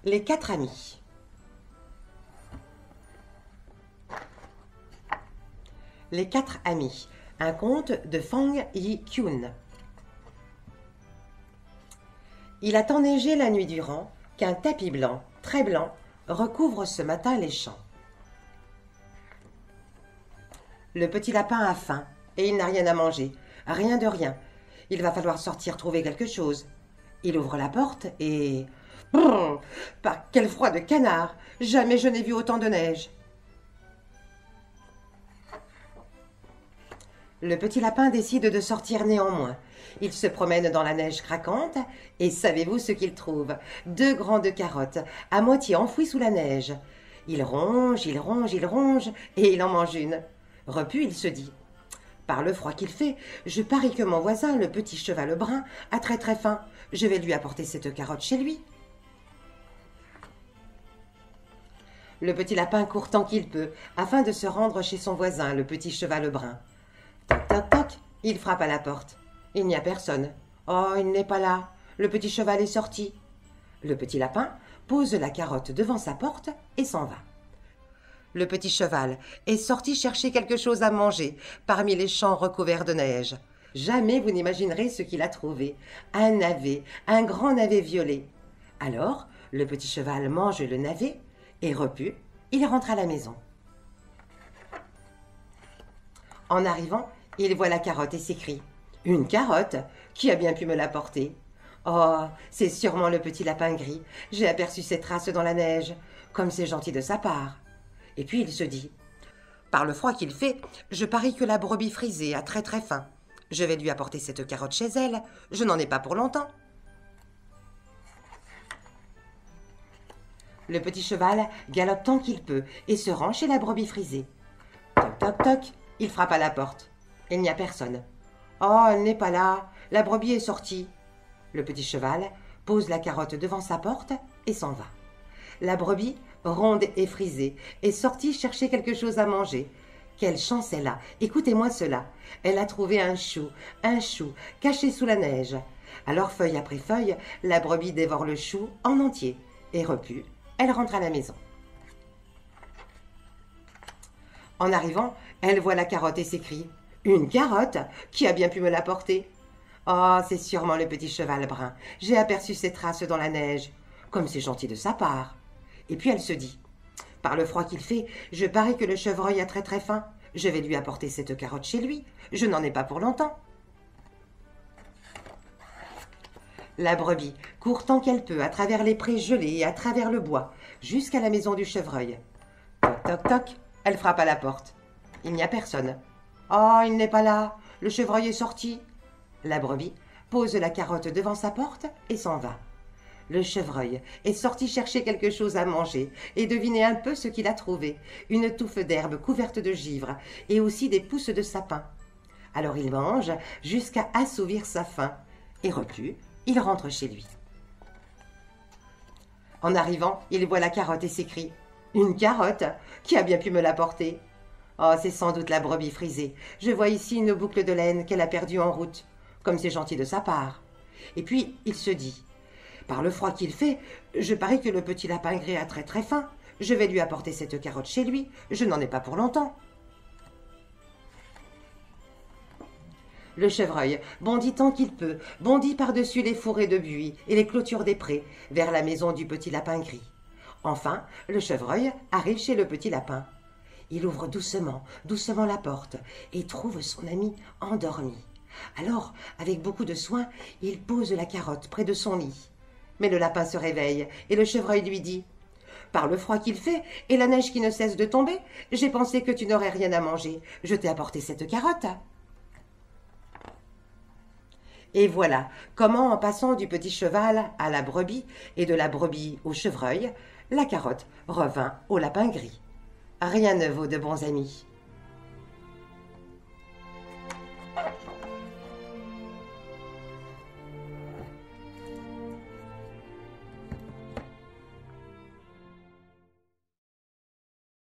Les 4 amis. Les 4 amis. Un conte de Fang Yi-kyun. Il a tant neigé la nuit durant qu'un tapis blanc, très blanc, recouvre ce matin les champs. Le petit lapin a faim et il n'a rien à manger, rien de rien. Il va falloir sortir trouver quelque chose. Il ouvre la porte et... Brrr, par quel froid de canard! Jamais je n'ai vu autant de neige. Le petit lapin décide de sortir néanmoins. Il se promène dans la neige craquante et savez-vous ce qu'il trouve? 2 grandes carottes, à moitié enfouies sous la neige. Il ronge, il ronge, il ronge et il en mange une. Repu, il se dit: par le froid qu'il fait, je parie que mon voisin, le petit cheval brun, a très très faim. Je vais lui apporter cette carotte chez lui. Le petit lapin court tant qu'il peut, afin de se rendre chez son voisin, le petit cheval brun. Toc, toc, toc, il frappe à la porte. Il n'y a personne. Oh, il n'est pas là. Le petit cheval est sorti. Le petit lapin pose la carotte devant sa porte et s'en va. Le petit cheval est sorti chercher quelque chose à manger parmi les champs recouverts de neige. Jamais vous n'imaginerez ce qu'il a trouvé. Un navet, un grand navet violet. Alors, le petit cheval mange le navet et repu, il rentre à la maison. En arrivant, il voit la carotte et s'écrie: une carotte? Qui a bien pu me l'apporter? Oh, c'est sûrement le petit lapin gris. J'ai aperçu ses traces dans la neige. Comme c'est gentil de sa part. Et puis il se dit: par le froid qu'il fait, je parie que la brebis frisée a très très faim. Je vais lui apporter cette carotte chez elle. Je n'en ai pas pour longtemps. Le petit cheval galope tant qu'il peut et se rend chez la brebis frisée. Toc toc toc, il frappe à la porte. Il n'y a personne. Oh, elle n'est pas là. La brebis est sortie. Le petit cheval pose la carotte devant sa porte et s'en va. La brebis, ronde et frisée, est sortie chercher quelque chose à manger. Quelle chance elle a! Écoutez-moi cela. Elle a trouvé un chou, caché sous la neige. Alors, feuille après feuille, la brebis dévore le chou en entier. Et repu, elle rentre à la maison. En arrivant, elle voit la carotte et s'écrie: une carotte? Qui a bien pu me l'apporter? Oh, c'est sûrement le petit cheval brun. J'ai aperçu ses traces dans la neige. Comme c'est gentil de sa part. Et puis elle se dit: par le froid qu'il fait, je parie que le chevreuil a très très faim. Je vais lui apporter cette carotte chez lui. Je n'en ai pas pour longtemps. La brebis court tant qu'elle peut à travers les prés gelés et à travers le bois, jusqu'à la maison du chevreuil. Toc toc toc, elle frappe à la porte. Il n'y a personne. Oh, il n'est pas là. Le chevreuil est sorti. La brebis pose la carotte devant sa porte et s'en va. Le chevreuil est sorti chercher quelque chose à manger et devinez un peu ce qu'il a trouvé. Une touffe d'herbe couverte de givre et aussi des pousses de sapin. Alors il mange jusqu'à assouvir sa faim. Et repu, il rentre chez lui. En arrivant, il voit la carotte et s'écrie: une carotte? Qui a bien pu me l'apporter? Oh, c'est sans doute la brebis frisée. Je vois ici une boucle de laine qu'elle a perdue en route. Comme c'est gentil de sa part. Et puis, il se dit: par le froid qu'il fait, je parie que le petit lapin gris a très très faim. Je vais lui apporter cette carotte chez lui. Je n'en ai pas pour longtemps. Le chevreuil bondit tant qu'il peut, bondit par-dessus les fourrés de buis et les clôtures des prés, vers la maison du petit lapin gris. Enfin, le chevreuil arrive chez le petit lapin. Il ouvre doucement, doucement la porte et trouve son ami endormi. Alors, avec beaucoup de soin, il pose la carotte près de son lit. Mais le lapin se réveille et le chevreuil lui dit: par le froid qu'il fait et la neige qui ne cesse de tomber, j'ai pensé que tu n'aurais rien à manger. Je t'ai apporté cette carotte. Et voilà comment, en passant du petit cheval à la brebis et de la brebis au chevreuil, la carotte revint au lapin gris. Rien ne vaut de bons amis.